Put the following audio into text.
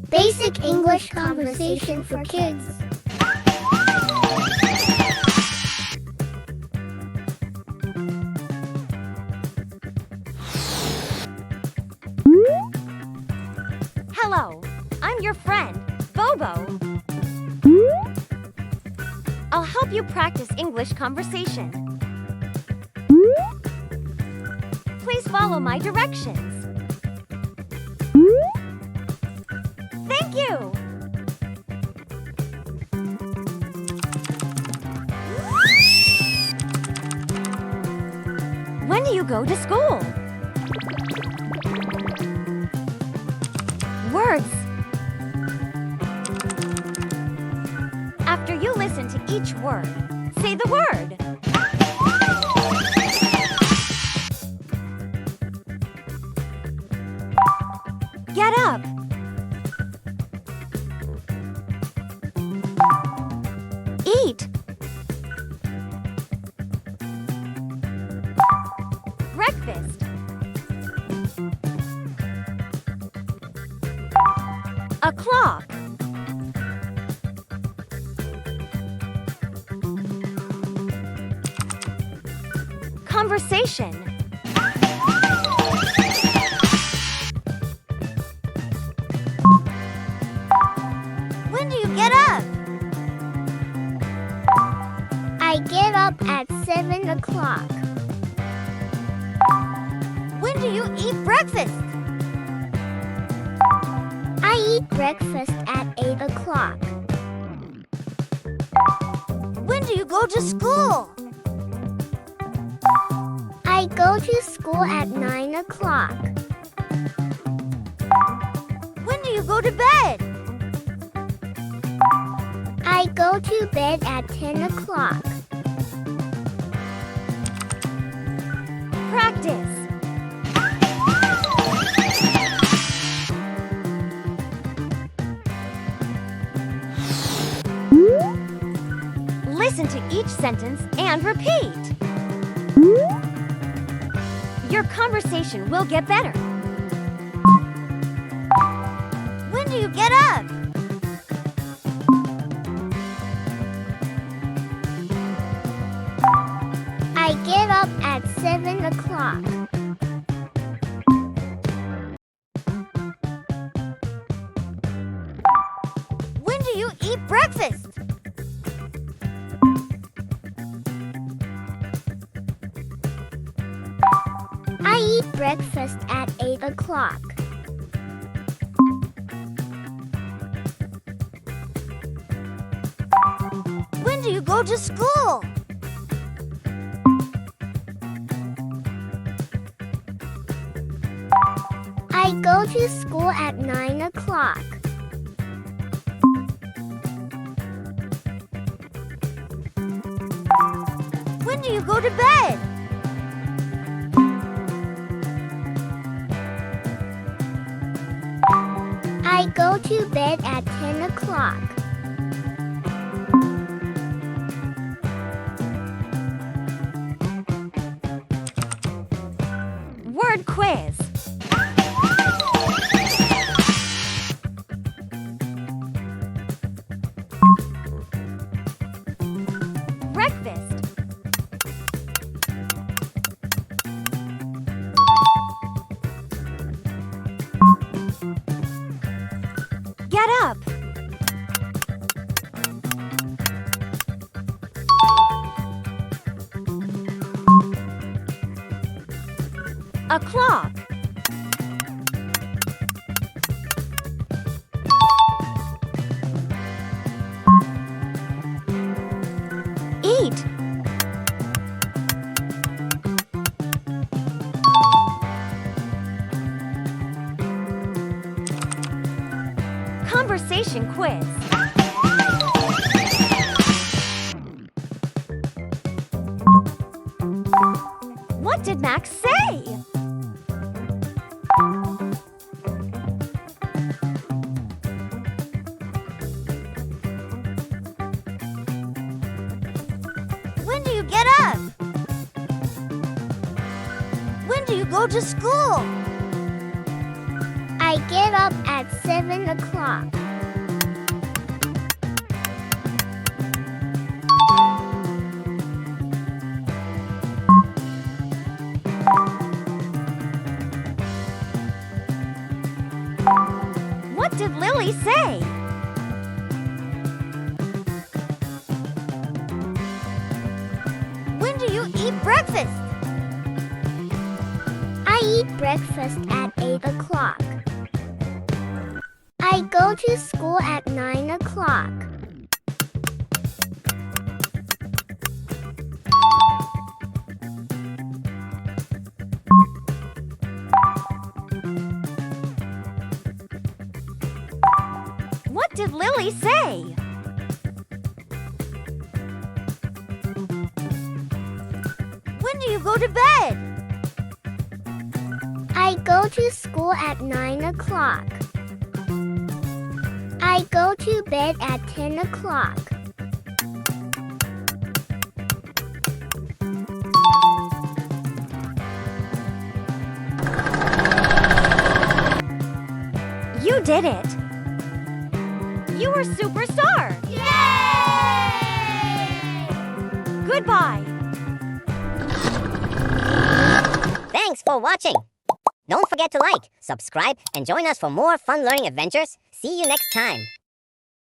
Basic English conversation for kids. Hello, I'm your friend, Bobo. I'll help you practice English conversation. Please follow my directions. Thank you! When do you go to school? Words. After you listen to each word, say the word. Get up. Eat. Breakfast. O'clock. Conversation. When do you get up? I get up at 7 o'clock. When do you eat breakfast? I eat breakfast at 8 o'clock. When do you go to school? I go to school at 9 o'clock. When do you go to bed? I go to bed at 10 o'clock. Practice. Listen to each sentence and repeat. Your conversation will get better. When do you get up? I get up at 7 o'clock. When do you eat breakfast? I eat breakfast at 8 o'clock. When do you go to school? I go to school at 9 o'clock. When do you go to bed? I go to bed at 10 o'clock. Word quiz. Breakfast. Get up. O'clock. Eat. Conversation quiz. What did Max say? When do you get up? When do you go to school? I I get up at 7 o'clock. What did Lily say? When do you eat breakfast? I eat breakfast at 8 o'clock. I go to school at 9 o'clock. What did Lily say? When do you go to bed? I go to school at 9 o'clock. I go to bed at 10 o'clock. You did it! You were superstar! Yay! Goodbye! Thanks for watching. Don't forget to like, subscribe, and join us for more fun learning adventures. See you next time.